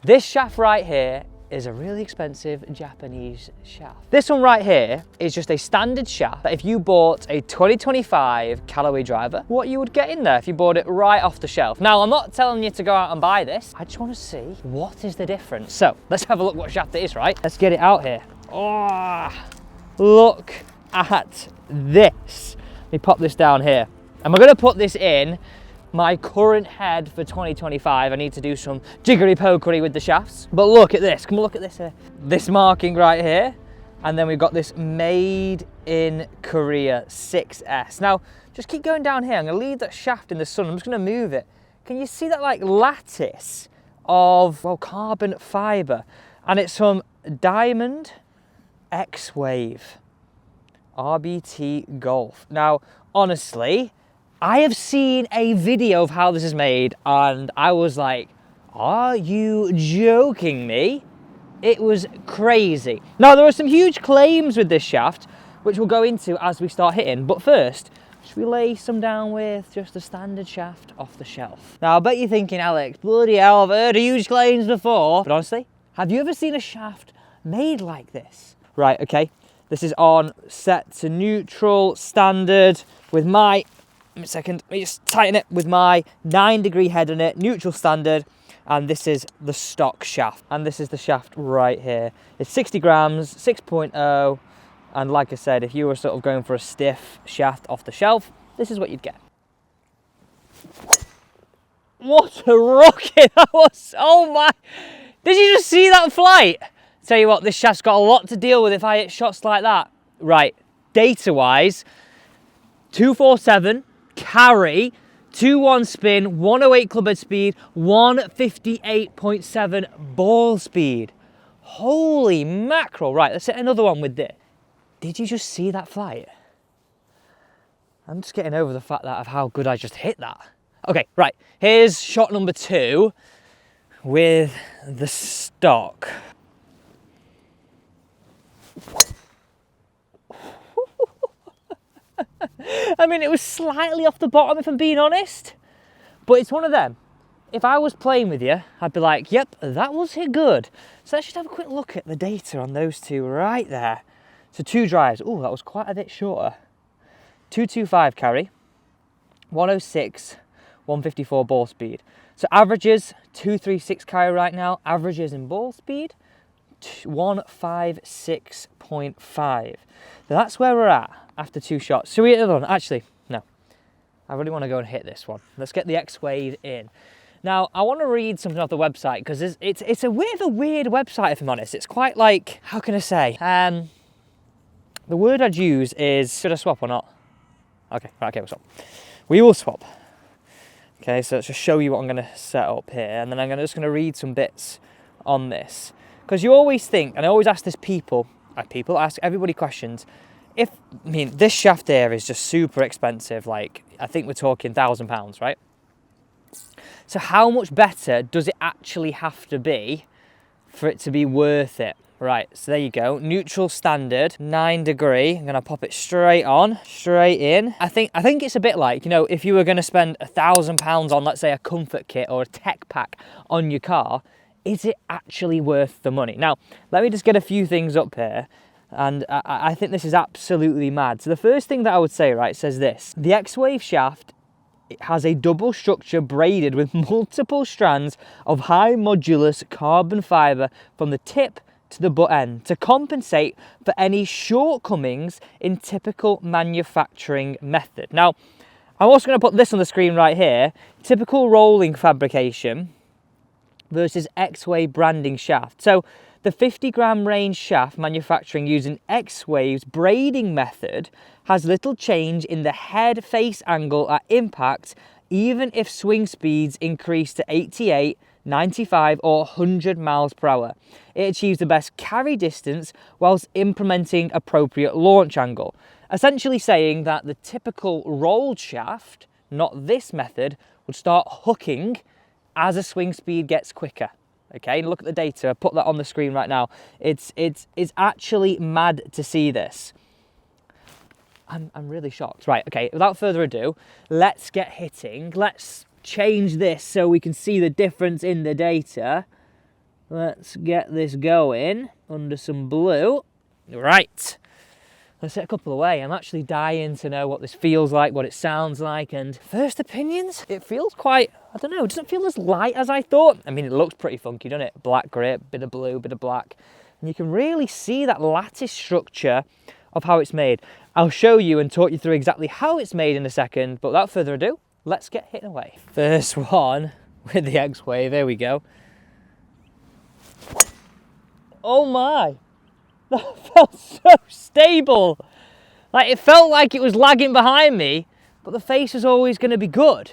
This shaft right here is a really expensive Japanese shaft. This one right here is just a standard shaft that if you bought a 2025 Callaway driver, what you would get in there if you bought it right off the shelf. Now, I'm not telling you to go out and buy this. I just want to see what is the difference. So let's have a look what shaft it is, right? Let's get it out here. Oh, look at this. Let me pop this down here. And we're going to put this in my current head for 2025. I need to do some jiggery-pokery with the shafts. But look at this, come on, look at this here. This marking right here. And then we've got this made in Korea 6S. Now, just keep going down here. I'm gonna leave that shaft in the sun. I'm just gonna move it. Can you see that like lattice of, well, carbon fiber? And it's from Diamond xwave RBT Golf. Now, honestly, I have seen a video of how this is made and I was like, are you joking me? It was crazy. Now, there are some huge claims with this shaft, which we'll go into as we start hitting. But first, should we lay some down with just a standard shaft off the shelf? Now, I bet you're thinking, Alex, bloody hell, I've heard of huge claims before. But honestly, have you ever seen a shaft made like this? Right, okay. This is on set to neutral standard with my, a second, let me just tighten it, with my 9-degree head on it, neutral standard, and this is the stock shaft. And this is the shaft right here. It's 60 grams, 6.0, and like I said, if you were sort of going for a stiff shaft off the shelf, this is what you'd get. What a rocket that was, oh my, did you just see that flight? Tell you what, this shaft's got a lot to deal with if I hit shots like that. Right, data-wise, 247, carry, 2-1 spin, 108 clubhead speed, 158.7 ball speed. Holy mackerel. Right, let's hit another one with this. Did you just see that flight? I'm just getting over the fact that of how good I just hit that. Okay, right, here's shot number 2 with the stock. I mean, it was slightly off the bottom if I'm being honest, but it's one of them. If I was playing with you, I'd be like, yep, that was hit good. So let's just have a quick look at the data on those two right there. So 2 drives, oh, that was quite a bit shorter. 225 carry, 106, 154 ball speed. So averages, 236 carry right now, averages in ball speed, 156.5. So that's where we're at after 2 shots. Should we hit the other one? Actually, no. I really want to go and hit this one. Let's get the xwave in. Now, I want to read something off the website because it's a bit of a weird website, if I'm honest. It's quite like, how can I say? The word I'd use is, should I swap or not? Okay, right, okay, we'll swap. We will swap. Okay, so let's just show you what I'm going to set up here, and then I'm just going to read some bits on this. Because you always think, and I always ask this ask everybody questions. I mean, this shaft here is just super expensive. Like, I think we're talking £1,000, right? So how much better does it actually have to be for it to be worth it? Right, so there you go. Neutral standard, 9-degree. I'm gonna pop it straight on, straight in. I think it's a bit like, you know, if you were gonna spend £1,000 on, let's say, a comfort kit or a tech pack on your car, is it actually worth the money? Now, let me just get a few things up here. And I think this is absolutely mad. So the first thing that I would say, right, says this. The xwave shaft, it has a double structure braided with multiple strands of high modulus carbon fiber from the tip to the butt end to compensate for any shortcomings in typical manufacturing method. Now, I'm also going to put this on the screen right here. Typical rolling fabrication versus xwave branding shaft. So the 50-gram range shaft manufacturing using xwave's braiding method has little change in the head face angle at impact, even if swing speeds increase to 88, 95 or 100 miles per hour. It achieves the best carry distance whilst implementing appropriate launch angle. Essentially saying that the typical rolled shaft, not this method, would start hooking as a swing speed gets quicker. Okay, look at the data. I put that on the screen right now. It's actually mad to see this. I'm really shocked. Right, okay, without further ado, let's get hitting. Let's change this so we can see the difference in the data. Let's get this going under some blue. Right. Let's hit a couple away. I'm actually dying to know what this feels like, what it sounds like, and first opinions, it feels quite, I don't know, it doesn't feel as light as I thought. I mean, it looks pretty funky, doesn't it? Black grip, bit of blue, bit of black. And you can really see that lattice structure of how it's made. I'll show you and talk you through exactly how it's made in a second, but without further ado, let's get hitting away. First one with the xwave, here we go. Oh my, that felt so stable. Like, it felt like it was lagging behind me, but the face was always going to be good.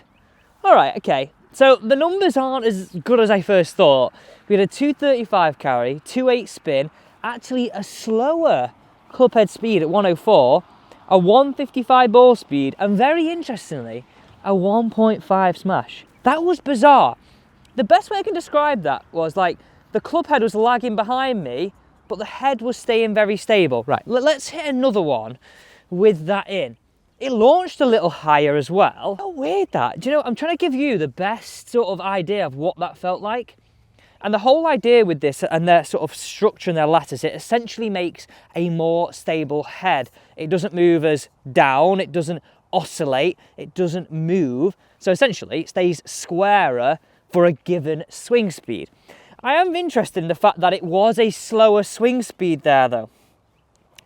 All right, okay. So the numbers aren't as good as I first thought. We had a 235 carry, 2.8 spin, actually a slower clubhead speed at 104, a 155 ball speed, and very interestingly, a 1.5 smash. That was bizarre. The best way I can describe that was like the clubhead was lagging behind me, but the head was staying very stable. Right, let's hit another one with that in. It launched a little higher as well. How weird that. Do you know, I'm trying to give you the best sort of idea of what that felt like. And the whole idea with this and their sort of structure and their lattice, it essentially makes a more stable head. It doesn't move as down, it doesn't oscillate, it doesn't move. So essentially it stays squarer for a given swing speed. I am interested in the fact that it was a slower swing speed there though.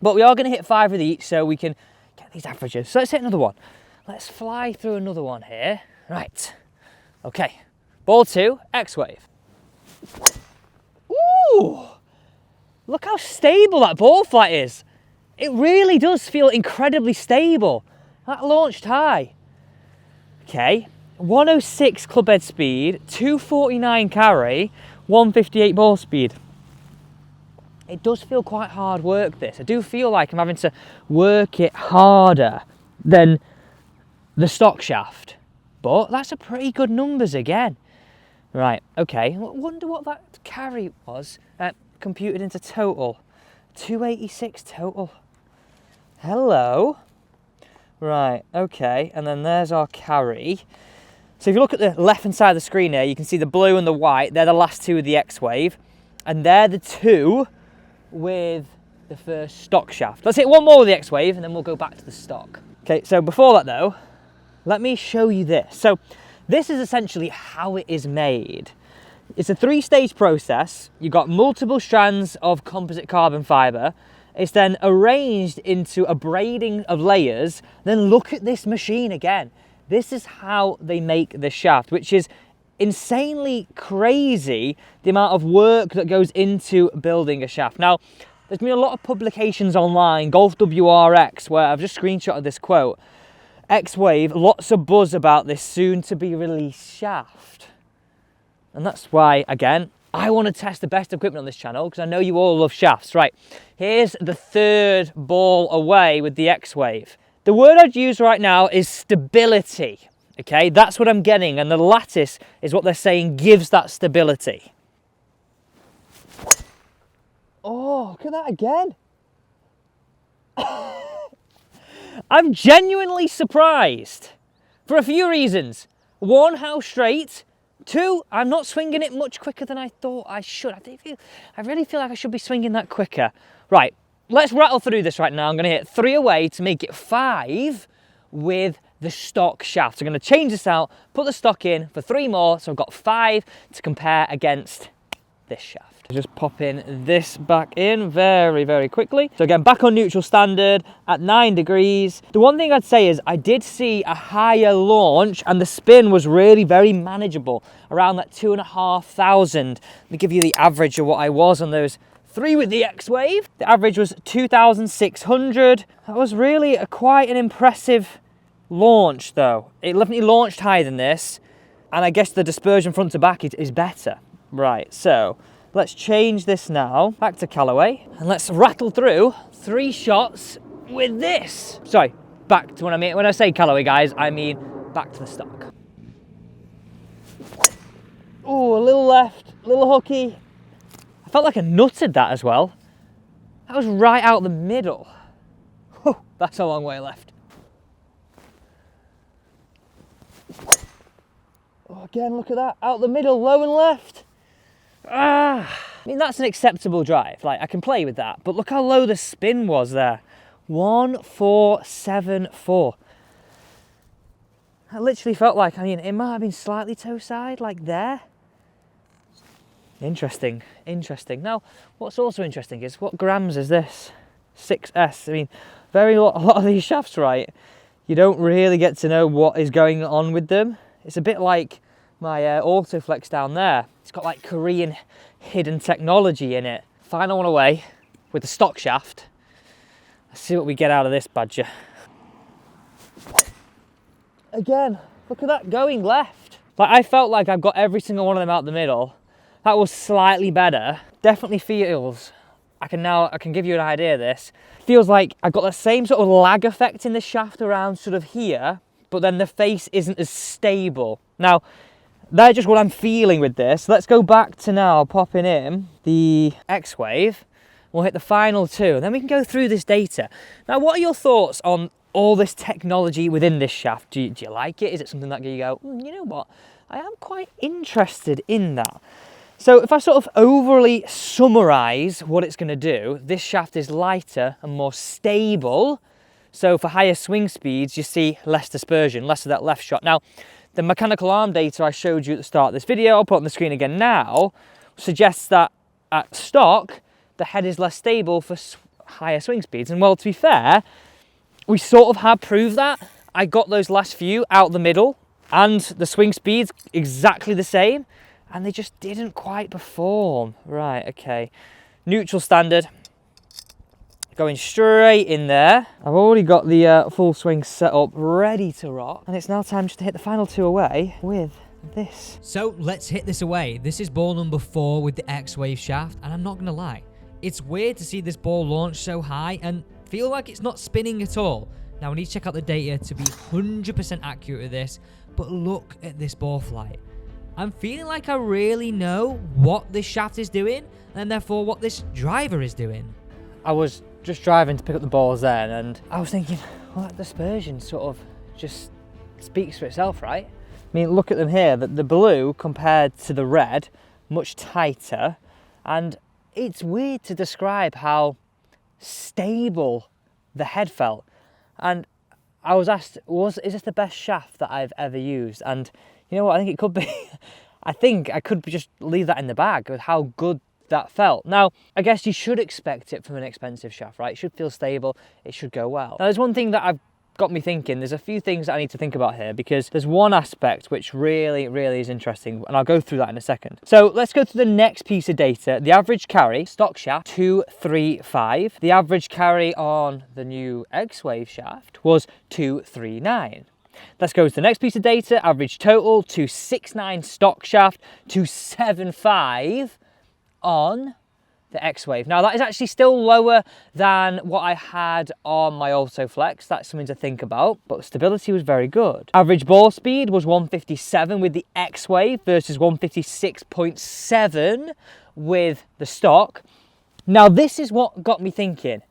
But we are going to hit 5 of each so we can get these averages. So let's hit another one. Let's fly through another one here. Right. Okay. Ball 2, xwave. Ooh! Look how stable that ball flight is. It really does feel incredibly stable. That launched high. Okay. 106 clubhead speed, 249 carry, 158 ball speed. It does feel quite hard work, this. I do feel like I'm having to work it harder than the stock shaft. But that's a pretty good numbers again. Right, okay. I wonder what that carry was computed into total. 286 total. Hello. Right, okay. And then there's our carry. So if you look at the left-hand side of the screen here, you can see the blue and the white. They're the last two of the xwave. And they're the two with the first stock shaft. Let's hit one more with the xwave and then we'll go back to the stock. Okay, so before that though, let me show you this. So this is essentially how it is made. It's a 3-stage process. You've got multiple strands of composite carbon fiber. It's then arranged into a braiding of layers. Then look at this machine again. This is how they make the shaft, which is insanely crazy, the amount of work that goes into building a shaft. Now, there's been a lot of publications online, Golf WRX, where I've just screenshotted this quote. xwave, lots of buzz about this soon to be released shaft. And that's why, again, I want to test the best equipment on this channel because I know you all love shafts. Right, here's the third ball away with the xwave. The word I'd use right now is stability. Okay, that's what I'm getting, and the lattice is what they're saying gives that stability. Oh, look at that again. I'm genuinely surprised for a few reasons. One, how straight. Two, I'm not swinging it much quicker than I thought I should. I really feel like I should be swinging that quicker. Right, let's rattle through this right now. I'm going to hit 3 away to make it 5 with the stock shaft. So I'm going to change this out, put the stock in for 3 more, so I've got 5 to compare against this shaft. Just popping this back in very, very quickly. So again, back on neutral standard at 9 degrees. The one thing I'd say is I did see a higher launch and the spin was really very manageable, around that 2,500. Let me give you the average of what I was on those 3 with the xwave. The average was 2,600. That was really quite an impressive launch though. It definitely launched higher than this, and I guess the dispersion front to back is better. Right, so let's change this now back to Callaway and let's rattle through 3 shots with this. Sorry, back to when I say Callaway, guys, I mean back to the stock. Oh, a little left, a little hooky. I felt like I nutted that as well. That was right out the middle. Whew, that's a long way left. Oh, again, look at that, out the middle, low and left. I mean, that's an acceptable drive. Like, I can play with that. But look how low the spin was there. 1474. I literally felt like, I mean, it might have been slightly toe side, like there. Interesting, interesting. Now, what's also interesting is, what grams is this? 6S. I mean, a lot of these shafts, right, you don't really get to know what is going on with them. It's a bit like my Autoflex down there. It's got like Korean hidden technology in it. Final one away with the stock shaft. Let's see what we get out of this badger. Again, look at that going left. Like, I felt like I've got every single one of them out the middle. That was slightly better. Definitely feels, I can give you an idea of this. Feels like I've got the same sort of lag effect in the shaft around sort of here, but then the face isn't as stable. Now, that's just what I'm feeling with this. Let's go back to now popping in the xwave. We'll hit the final two, and then we can go through this data. Now, what are your thoughts on all this technology within this shaft? Do you like it? Is it something that you go, you know what, I am quite interested in that? So if I sort of overly summarise what it's going to do, this shaft is lighter and more stable. So for higher swing speeds, you see less dispersion, less of that left shot. Now, the mechanical arm data I showed you at the start of this video, I'll put on the screen again now, suggests that at stock, the head is less stable for higher swing speeds. And well, to be fair, we sort of have proved that. I got those last few out the middle and the swing speeds exactly the same, and they just didn't quite perform. Right, okay. Neutral standard. Going straight in there. I've already got the full swing set up, ready to rock. And it's now time just to hit the final two away with this. So let's hit this away. This is ball number 4 with the xwave shaft, and I'm not gonna lie, it's weird to see this ball launch so high and feel like it's not spinning at all. Now, we need to check out the data to be 100% accurate with this, but look at this ball flight. I'm feeling like I really know what this shaft is doing, and therefore what this driver is doing. I was just driving to pick up the balls then, and I was thinking, well, that dispersion sort of just speaks for itself, right? I mean, look at them here, the blue compared to the red, much tighter, and it's weird to describe how stable the head felt. And I was asked, is this the best shaft that I've ever used? And you know what, I think it could be. I think I could just leave that in the bag with how good that felt. Now, I guess you should expect it from an expensive shaft, right? It should feel stable, it should go well. Now, there's one thing that I've got me thinking, there's a few things that I need to think about here, because there's one aspect which really is interesting, and I'll go through that in a second. So let's go to the next piece of data. The average carry, stock shaft, 235. The average carry on the new xwave shaft was 239. Let's go to the next piece of data. Average total, 269 stock shaft, 275 on the xwave. Now, that is actually still lower than what I had on my Autoflex. That's something to think about, but the stability was very good. Average ball speed was 157 with the xwave versus 156.7 with the stock. Now, this is what got me thinking.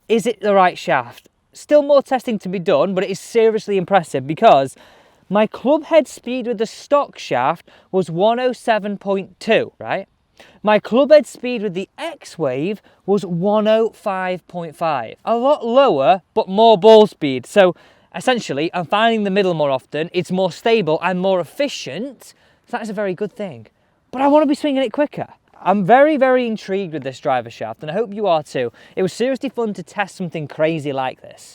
Is it the right shaft? Still more testing to be done, but it is seriously impressive because my club head speed with the stock shaft was 107.2, right? My club head speed with the xwave was 105.5. A lot lower, but more ball speed. So essentially, I'm finding the middle more often. It's more stable and more efficient. So that is a very good thing. But I want to be swinging it quicker. I'm very intrigued with this driver shaft, and I hope you are too. It was seriously fun to test something crazy like this.